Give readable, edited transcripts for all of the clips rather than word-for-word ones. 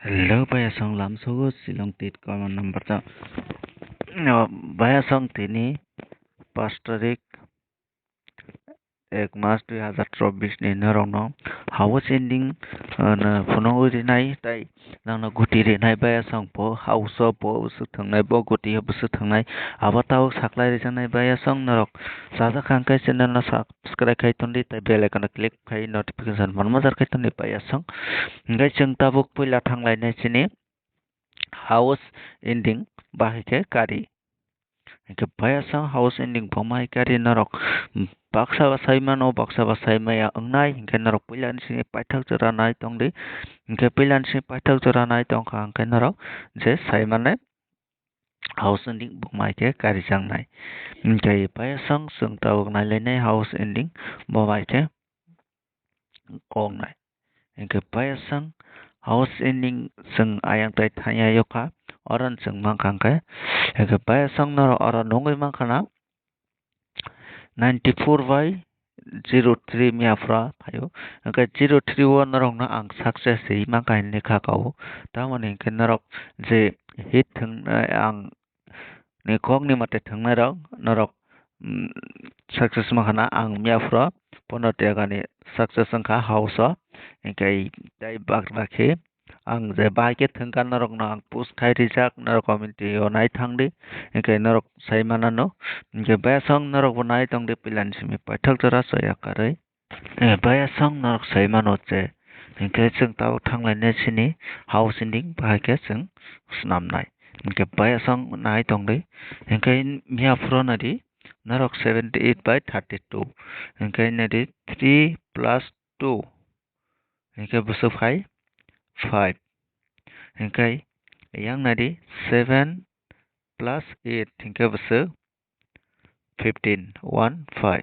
Hello, bayasang lamsogo silong tit common number ta. Bayasang tini 5 তারিখ 1 মাস 2024 ni narongno house ending na phono rinai tai nangna guti rinai bayasang po house po su thangnai bo guti bo su thangnai abatao saklai rijanai bayasang narok saja khangkai channel na subscribe khai tondi tai bell icon click khai notification manmajar khai tondi bayasang ngai chang tabuk puila thanglai nai chini house ending bahike kari ke bayasang house ending bomai kari narok baksa basai mano baksa basai maya angnai hingke narok pilan sini paithak jora nai tongdi hingke pilan sini paithak jora nai tongkha hingke narok je sai mane house ending bomai ke kari jangnai hingke bayasang sung tabuk nai house ending bomai ke kongnai hingke bayasang house ending sung ayang tai thanya yoka oran sung mangkangke hingke bayasang narok ora nongoi mangkhana 94/03 miafra phayo hingke 031 narok no ang success hi mangkai lekha kau tamoni hingke narok je hit thungnai ang ni kok ni mate thungnai rok narok success mankhana ang miafra pono tegani success wngkha house o hingke dai bakhe ang je baike thungkan narok no ang post khai rijak narok community o nai thangdi hingke narok sai manano hingke bayasang narok bo nai tongdi pilan simi paithak jora soya karoi bayasang narok sai mano je hingke chwng tabuk thanglai nai sini house ending bahai chwng swnamnai hingke bayasang nai tongdi hingke miafro nadi narok 78/32 hingke nadi 3 + 2 hingke busu phai 5 hingke yang nadi 7 + 8 hingke busu 15 15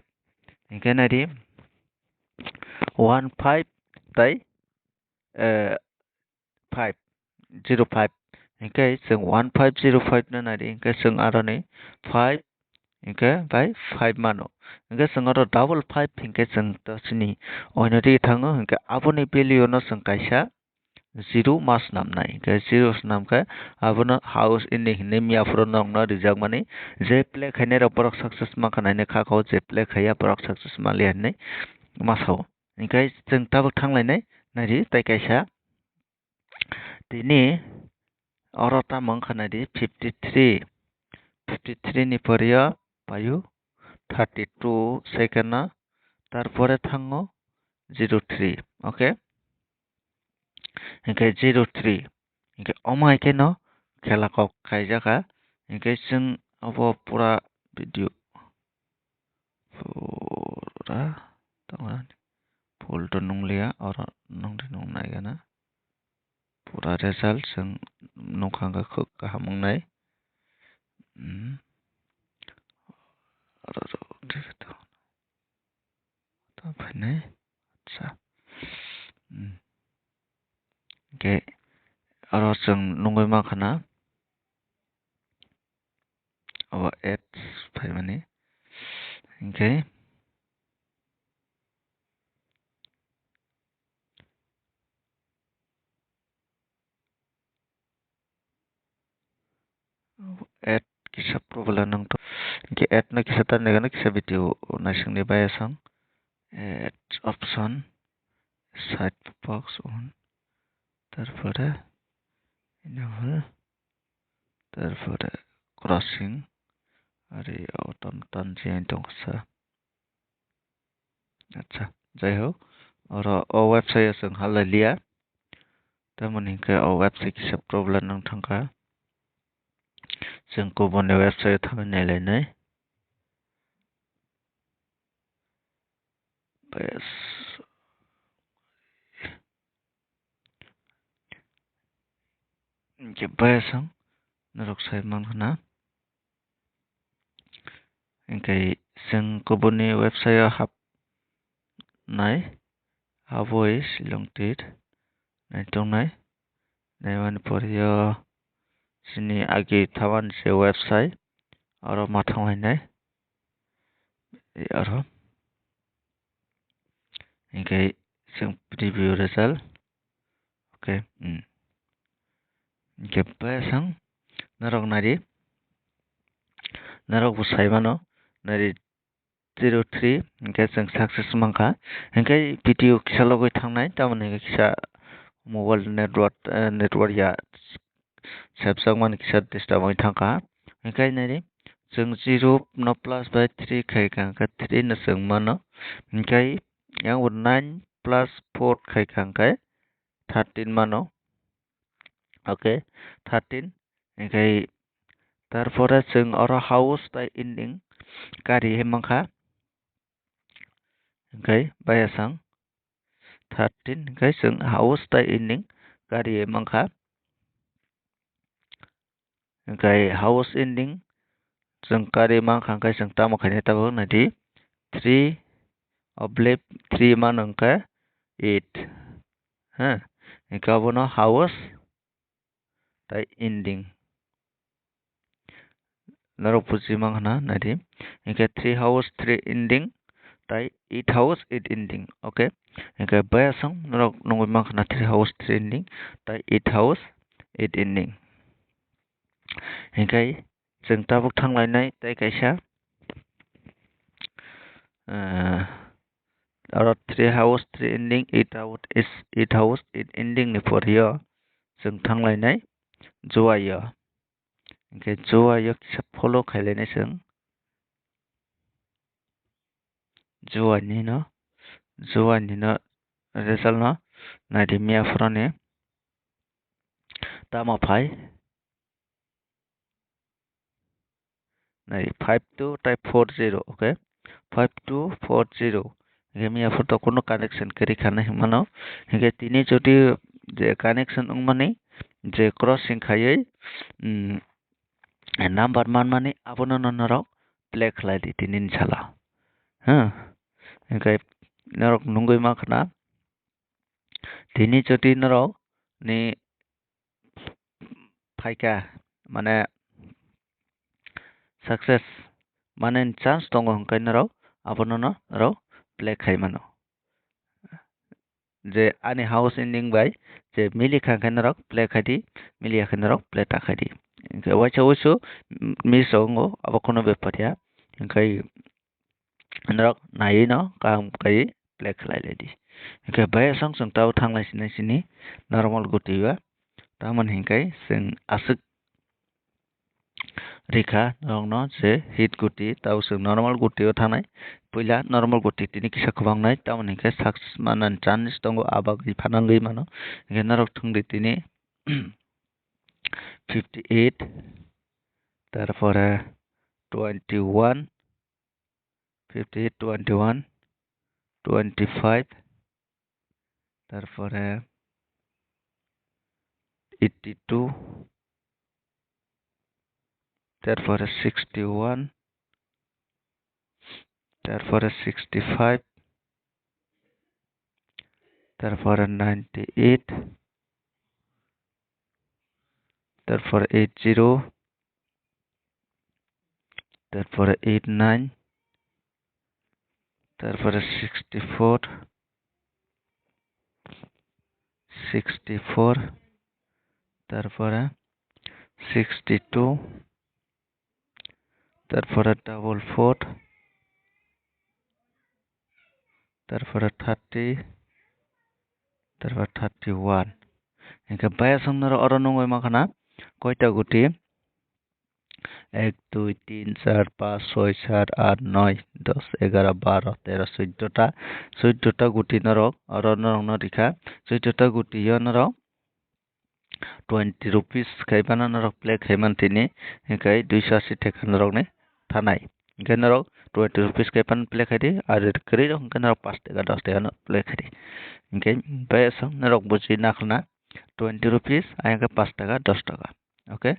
hingke nadi 15 tai 5 05 hingke chwng 1505 no nadi hingke chwng aroni 5 hingke bai 5 mano hingke chwng aro double 5 hingke chwng to chini oinodi thango hingke aboni value no chwng kaisa 0 ma swnamnai hingke 0 swnamkhe abono house ending hinui miafro nog no rijakmani je play khainai rok borok success mankha nai kha kau je play khaiya borok success manliya hinui masao hingke chwng tabuk thanglainai nari tai kaisa tini oro tamo wngkha nadi 53 ni pore payo 32 second no tarpore thango 03 okay hingke 03 hingke omai ke no khela kok khaijaka hingke chwng abo pura video pura full to nunglia oro nongdi nungnai gana pura result chwng nongkhangka khub kaham wngnai hingke oro chwng nongoi mankhana abo ads phaimani hingke ad kisa problem nang to hingke ad no kisa tarni gana kisa video naisingni bayasang ad option side box on তারপরে তারপরে ক্রসিং আর এই অটন টানজিয়াই দংসা আচ্ছা যাই হোক আর ও ওয়েবসাইট जों हालालिया तारमाने हिंके ओ वेबसाइट किसा प्रब्लेम नang thangka जों गुबुननि वेबसाइट थांनाय नायलायनाय base hingke bayasang narok sai mankhana hingke जों गुबुननि वेबसाइट हाबनाय haboi silong tit naitongnai naimani pore sini agi thaban se website aro ma thanglai aro hingke जों preview result okay Oke, bayasang narok nari narok busai mano nari 03 oke जों success mangka oke video kisa logoi tangnai tamoni kisa mobile network ya sabsak mani kisa disturb oi tangka oke nari जों 0 no plus by 3 kai kangka 3 na जों mano oke yang 9 plus 4 kai kangka 13 mano oke 13 oke তারপরে जों oro house tai ending kari hemangka oke bayasang 13 oke जों house tai ending kari hemangka oke house ending जों kari mangka oke जों tamo kaini tabo nadi 3 oblique 3 manongka 8 ha oke abono house tai ending narok buji manghana nadi oke 3 house 3 ending tai 8 house 8 ending oke oke bayasang narok nongoi manghana 3 house 3 ending tai 8 house 8 ending oke जों tabuk tanglainai tai kaisa oro 3 house 3 ending 8 house 8 ending ni poryo जों tanglainai joayo oke joayo kisa follow kailainai जों joani no result no nadi mia frone tama phai nadi 52 tai 40 oke 5240 oke mia photo kono connection kari khana himano oke tini jodi je connection ungmani je crossing khaioi number manmani abono norok play khlai di tinin sala ha oke norok nungoi makhana tini jodi norok ni phaika mane success mane chance tongo hingkai norok abono norok play khai mano je ani house ending bai je mili khangkai norok play khai di mili khai norok play ta khai di oke waisa wusu miss ongo abo kono beparia hingkai norok nai no kaham kai play khlai ledi oke bayasang जों tabo tanglai sini normal gutiwa tamon hingkai जों asuk rika rongno je hit guti tabo जों normal guti o thanai puila normal guti tini kisa khobanghnai tamoni hingke success manan chance tongo abagui phanangui mano hingke norok thungdi tini 58 তারপরে 21 58 21 25 তারপরে 82 তারপরে 61 তারপরে 65 তারপরে 98 তারপরে 80 তারপরে 89 তারপরে 64 64 তারপরে 62 তারপরে 44 তারপরে 30 তারপরে 31 একে বায়াসংনার অরনঙ্গই মাখানা কয়টা গুটি 1 2 3 4 5 6 7 8 9 10 11 12 13 14টা গুটি নরক অরনরং রিখা 14টা গুটি নরক 20 rupees খাইবানা নরক প্লে খাইমান তিনি একাই 280 টাকা নরক নে থানাই একে নরক 20 rupees খাইপান প্লে খাইদি আর করি রকম নরক 5 টাকা 10 টাকা প্লে খাইদি একে বেসং নরক বুঝি নাখনা 20 rupees আয়াকে 5 টাকা 10 টাকা ওকে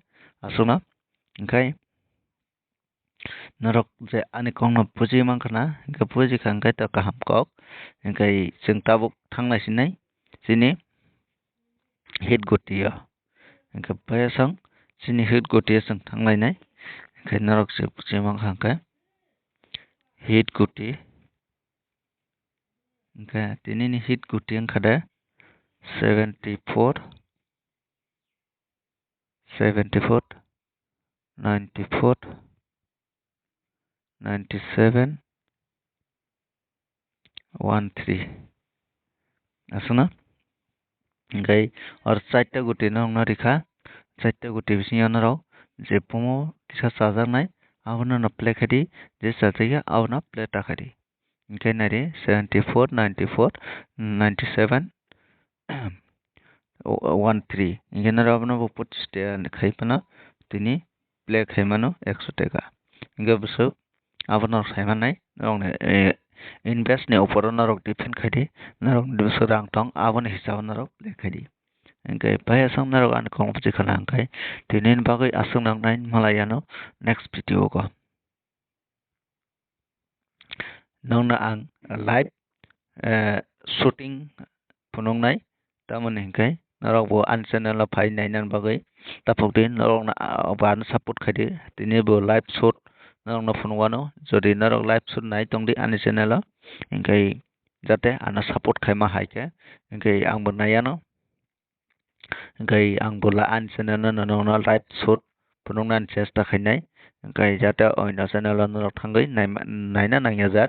আসুনা একাই norok je ani kongno puji mangkana hingke puji khangkai to kaham kok hingkai जों tabuk thangnai sinai sini hit gutiyo hingke bayasang sini hit gutiyo जों thanglai nai hingke norok je puji mangkha hit guti hingke tini ni hit guti wngkha de 74 74 94 97 13 asuna ngai or chaita guti nongna rikha chaita guti bisingano rok je pomo kisa chajaknai abono no play khadi je chajaya abono play takhadi ngai nari 74 94 97 13 ngai nari abono bo 25 টাকা khaipana tini play khaimano 100 টাকা ngai busu abono khaimanai nongni invest ni opor narok depend khadi narok busu rang tong aboni hisab narok play khadi ngai pai asang narok an kong pchi khana ngai tinin bagai asung nang nai malayano next video ko nongna ang live shooting punong nai tamani ngai narok bo an channel phai nai nan bagai tapok din narok na ban support khadi tini bo live shoot narok na phunwano jodi narok live shoot nai tongdi ani channel ngai jate ana support khaima haike ngai ang bo nayano ngai ang bola an channel no live shoot punong nan chesta khainai ngai jate oina channel no thangoi naina nangyajar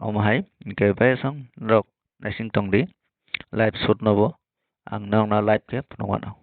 omahai ngai bai sang rok naising tongdi live shoot nobo ang nong na live ke punong